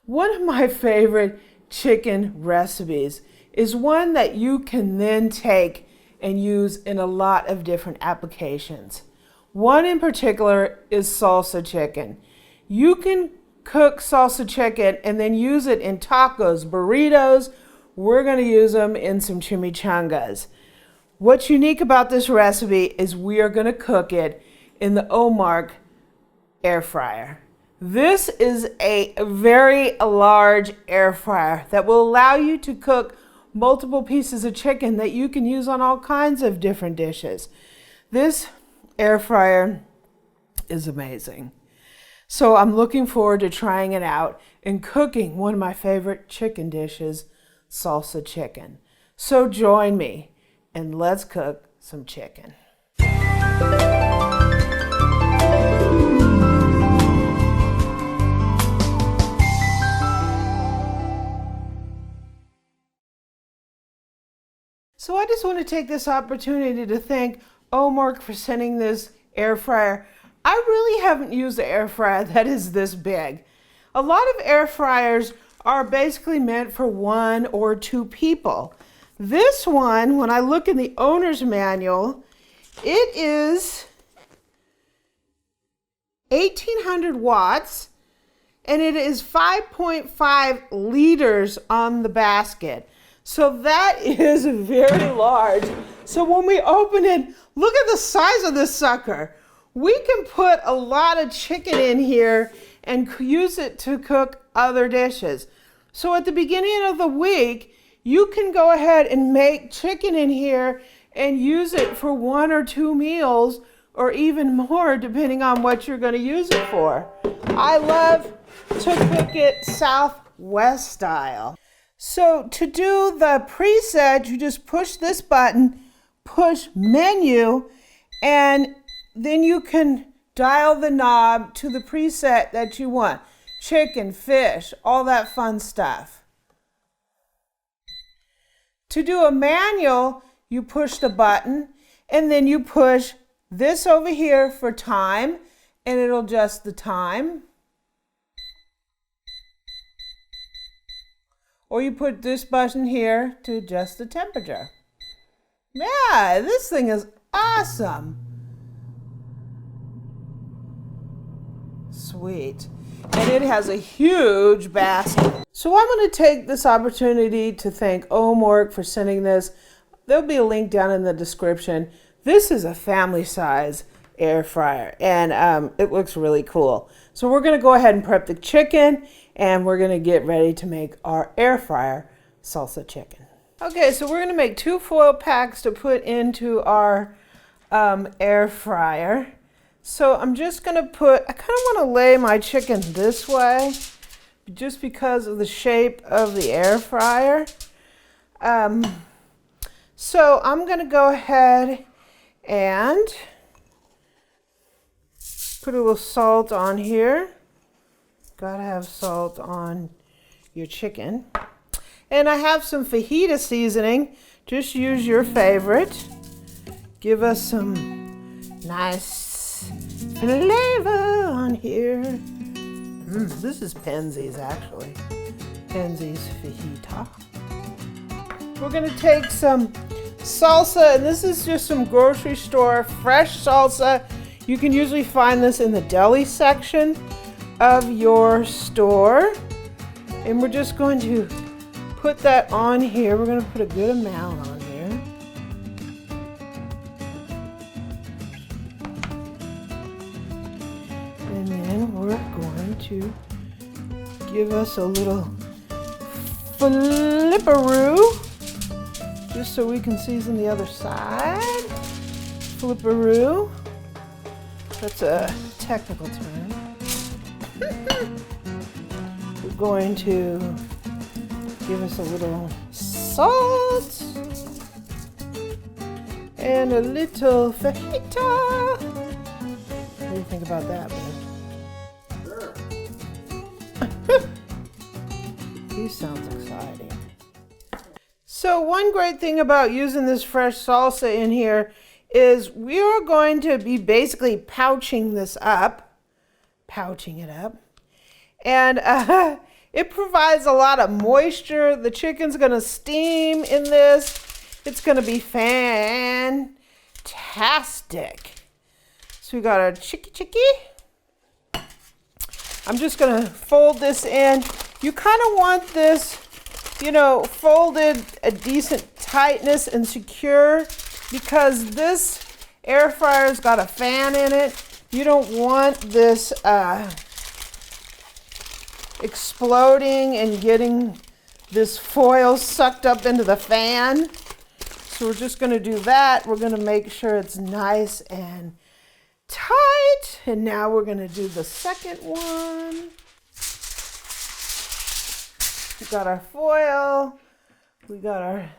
One of my favorite chicken recipes is one that you can then take and use in a lot of different applications. One in particular is salsa chicken. You can cook salsa chicken and then use it in tacos, burritos. We're going to use them in some chimichangas. What's unique about this recipe is we are going to cook it in the Omorc Air Fryer. This is a very large air fryer that will allow you to cook multiple pieces of chicken that you can use on all kinds of different dishes. This air fryer is amazing. So I'm looking forward to trying it out and cooking one of my favorite chicken dishes, salsa chicken. So join me and let's cook some chicken. So I just want to take this opportunity to thank Omorc for sending this air fryer. I really haven't used an air fryer that is this big. A lot of air fryers are basically meant for 1 or 2 people. This one, when I look in the owner's manual, it is 1800 watts and it is 5.5 liters on the basket. So that is very large. So when we open it, look at the size of this sucker. We can put a lot of chicken in here and use it to cook other dishes. So at the beginning of the week, you can go ahead and make chicken in here and use it for 1 or 2 meals or even more depending on what you're going to use it for. I love to cook it Southwest style. So to do the preset, you just push this button, push menu, and then you can dial the knob to the preset that you want. Chicken, fish, all that fun stuff. To do a manual, you push the button and then you push this over here for time and it'll adjust the time. Or you put this button here to adjust the temperature. Yeah, this thing is awesome. Sweet. And it has a huge basket. So I'm going to take this opportunity to thank Omorc for sending this. There'll be a link down in the description. This is a family size air fryer and it looks really cool. So we're going to go ahead and prep the chicken and we're going to get ready to make our air fryer salsa chicken. Okay, so we're going to make 2 foil packs to put into our air fryer. So I'm just going to I kind of want to lay my chicken this way just because of the shape of the air fryer. So I'm going to go ahead and put a little salt on here. Gotta have salt on your chicken. And I have some fajita seasoning. Just use your favorite. Give us some nice flavor on here. This is Penzeys actually. Penzeys fajita. We're gonna take some salsa, and this is just some grocery store fresh salsa. You can usually find this in the deli section of your store. And we're just going to put that on here. We're going to put a good amount on here. And then we're going to give us a little flipperoo, just so we can season the other side. Flipperoo. That's a technical term. We're going to give us a little salt and a little fajita. What do you think about that, man? Sure. He sounds exciting. So one great thing about using this fresh salsa in here is we are going to be basically pouching it up. And It provides a lot of moisture. The chicken's gonna steam in this. It's gonna be fantastic. So we got our chicky. I'm just gonna fold this in. You kind of want this, folded a decent tightness and secure, because this air fryer's got a fan in it. You don't want this exploding and getting this foil sucked up into the fan. So we're just gonna do that. We're gonna make sure it's nice and tight. And now we're gonna do the second one. We got our foil. We got our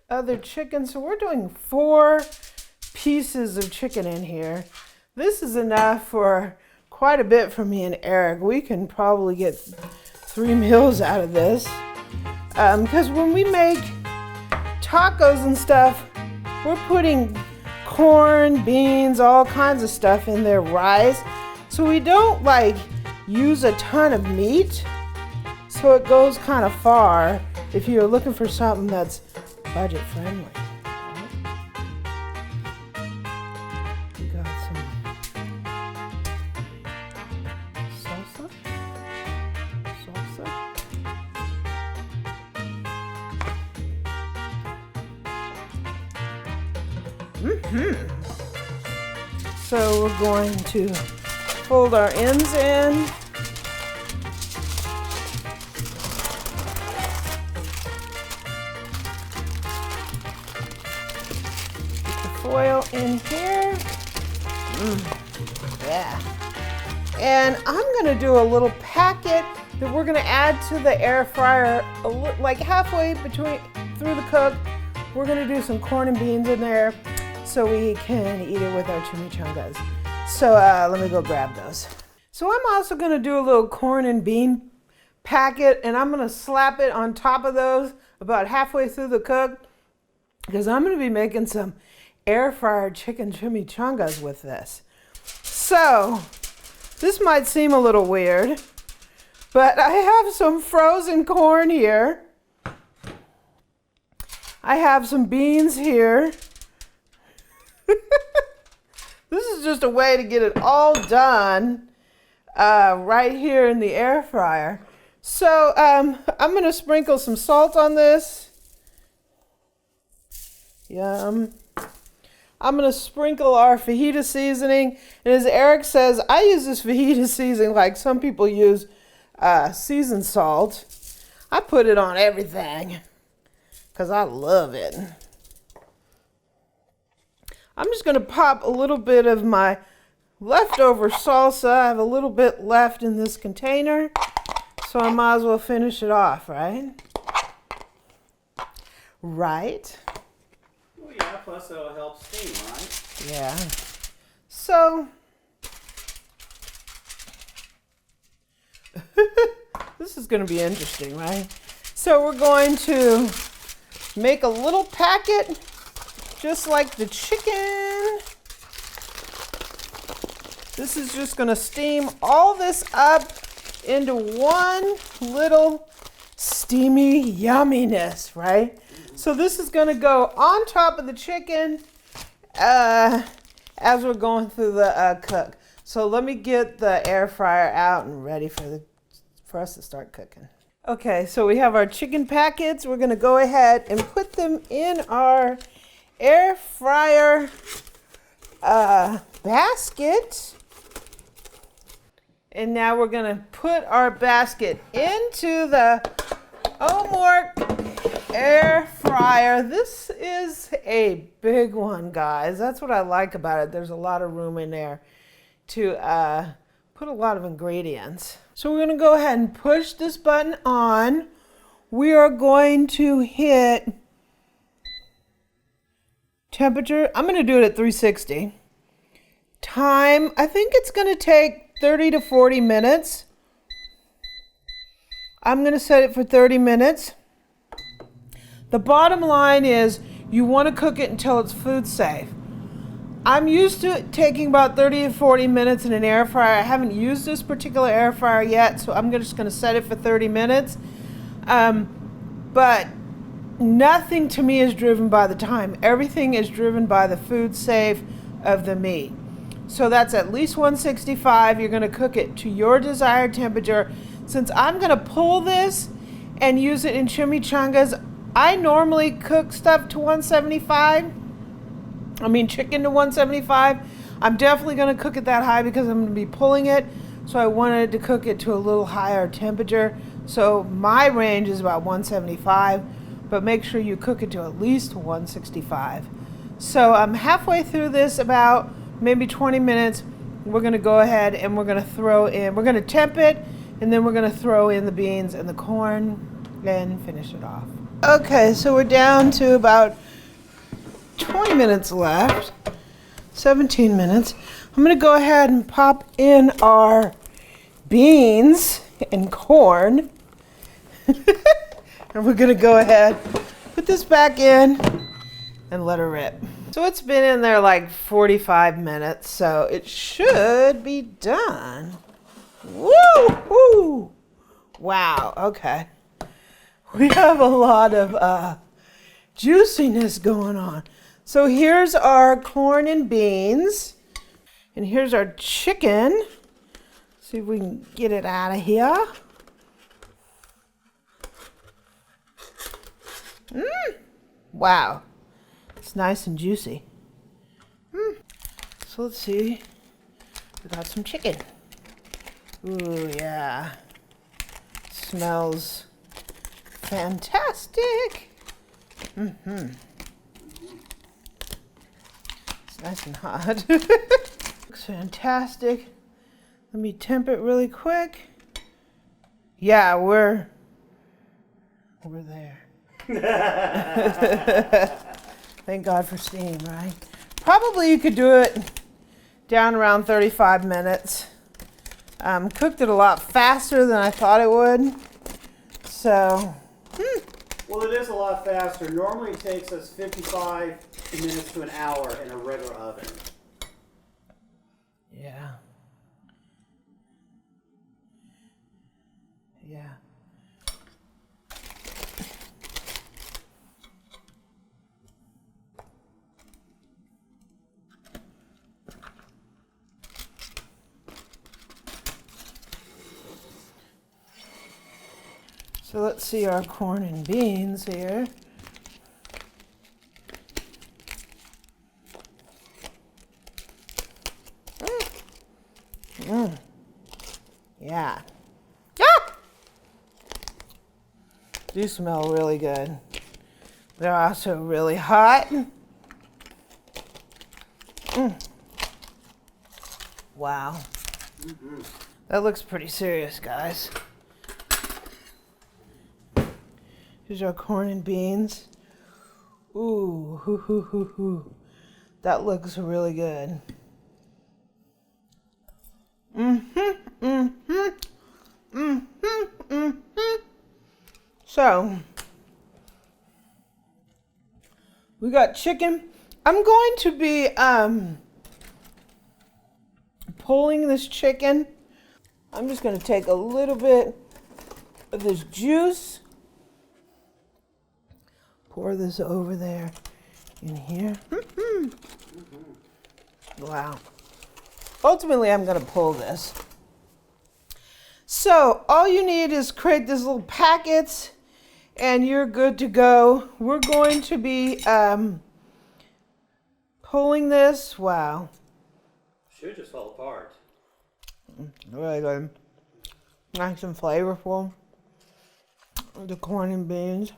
other chicken. So we're doing 4 pieces of chicken in here. This is enough for quite a bit for me and Eric. We can probably get 3 meals out of this. Because when we make tacos and stuff, we're putting corn, beans, all kinds of stuff in there, rice. So we don't use a ton of meat. So it goes kind of far if you're looking for something that's budget friendly. We got some salsa. So we're going to fold our ends in. Foil in here. Yeah. And I'm gonna do a little packet that we're gonna add to the air fryer, like halfway through the cook. We're gonna do some corn and beans in there so we can eat it with our chimichangas. So let me go grab those. So I'm also gonna do a little corn and bean packet, and I'm gonna slap it on top of those about halfway through the cook, because I'm gonna be making some air fryer chicken chimichangas with this. So this might seem a little weird, but I have some frozen corn here. I have some beans here. This is just a way to get it all done right here in the air fryer. So I'm gonna sprinkle some salt on this. Yum. I'm gonna sprinkle our fajita seasoning. And as Eric says, I use this fajita seasoning like some people use seasoned salt. I put it on everything because I love it. I'm just gonna pop a little bit of my leftover salsa. I have a little bit left in this container, so I might as well finish it off, right? Right? Well, yeah, plus it'll help steam, right? Yeah. So, this is going to be interesting, right? So we're going to make a little packet, just like the chicken. This is just going to steam all this up into one little steamy yumminess, right? So this is going to go on top of the chicken as we're going through the cook. So let me get the air fryer out and ready for us to start cooking. Okay, so we have our chicken packets. We're going to go ahead and put them in our air fryer basket. And now we're going to put our basket into the Omorc Air Fryer. This is a big one, guys. That's what I like about it. There's a lot of room in there to put a lot of ingredients. So we're going to go ahead and push this button on. We are going to hit temperature. I'm going to do it at 360. Time, I think it's going to take 30 to 40 minutes. I'm going to set it for 30 minutes. The bottom line is you want to cook it until it's food safe. I'm used to it taking about 30 to 40 minutes in an air fryer. I haven't used this particular air fryer yet, so I'm just going to set it for 30 minutes. But nothing to me is driven by the time. Everything is driven by the food safe of the meat. So that's at least 165. You're going to cook it to your desired temperature. Since I'm going to pull this and use it in chimichangas, I normally cook stuff to 175. Chicken to 175. I'm definitely going to cook it that high because I'm going to be pulling it. So I wanted to cook it to a little higher temperature. So my range is about 175, but make sure you cook it to at least 165. So I'm halfway through this, about maybe 20 minutes. We're going to go ahead and we're going to temp it, and then we're going to throw in the beans and the corn and finish it off. Okay, so we're down to about 20 minutes left, 17 minutes. I'm going to go ahead and pop in our beans and corn. And we're going to go ahead, put this back in and let her rip. So it's been in there like 45 minutes, so it should be done. Woo! Wow, okay. We have a lot of juiciness going on. So here's our corn and beans, and here's our chicken. See if we can get it out of here. Wow, it's nice and juicy. So let's see, we got some chicken. Ooh, yeah, smells fantastic. It's nice and hot. Looks fantastic. Let me temp it really quick. Yeah, we're there. Thank God for steam, right? Probably you could do it down around 35 minutes. Cooked it a lot faster than I thought it would. So, Well, it is a lot faster. Normally it takes us 55 minutes to an hour in a regular oven. yeah. Yeah. So let's see our corn and beans here. Yeah. Ah! Do smell really good. They're also really hot. Wow. That looks pretty serious, guys. Here's our corn and beans. Ooh, hoo, hoo, hoo, hoo. That looks really good. So, we got chicken. I'm going to be pulling this chicken. I'm just going to take a little bit of this juice. Pour this over there in here. Wow. Ultimately, I'm going to pull this. So all you need is create these little packets and you're good to go. We're going to be pulling this. Wow. Should just fall apart. Really good. Nice and flavorful. The corn and beans.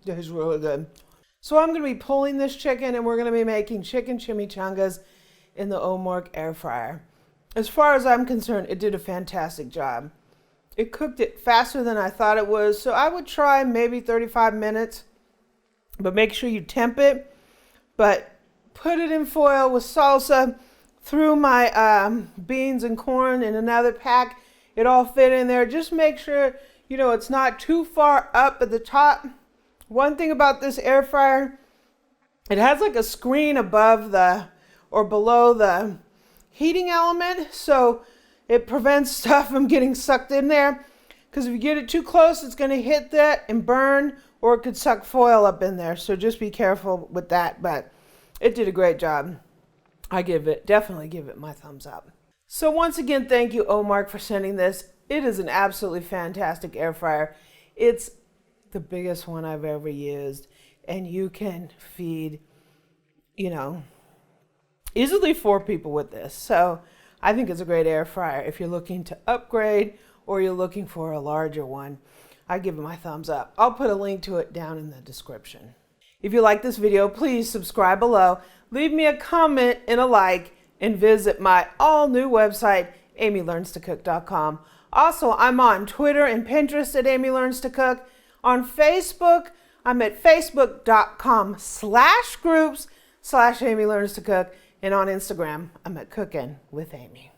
Tastes really good. So I'm going to be pulling this chicken and we're going to be making chicken chimichangas in the Omorc Air Fryer. As far as I'm concerned, it did a fantastic job. It cooked it faster than I thought it was, so I would try maybe 35 minutes, but make sure you temp it. But put it in foil with salsa, threw my beans and corn in another pack. It all fit in there. Just make sure You know, it's not too far up at the top. One thing about this air fryer, it has like a screen above or below the heating element, so it prevents stuff from getting sucked in there. Because if you get it too close, it's going to hit that and burn, or it could suck foil up in there. So just be careful with that. But it did a great job. I definitely give it my thumbs up. So once again, thank you, Omorc, for sending this. It is an absolutely fantastic air fryer. It's the biggest one I've ever used, and you can feed, easily 4 people with this. So I think it's a great air fryer. If you're looking to upgrade or you're looking for a larger one, I give it my thumbs up. I'll put a link to it down in the description. If you like this video, please subscribe below, leave me a comment and a like, and visit my all-new website, amylearnstocook.com. Also, I'm on Twitter and Pinterest at Amy Learns to Cook. On Facebook, I'm at facebook.com/groups/Amy Learns to Cook. And on Instagram, I'm at Cooking with Amy.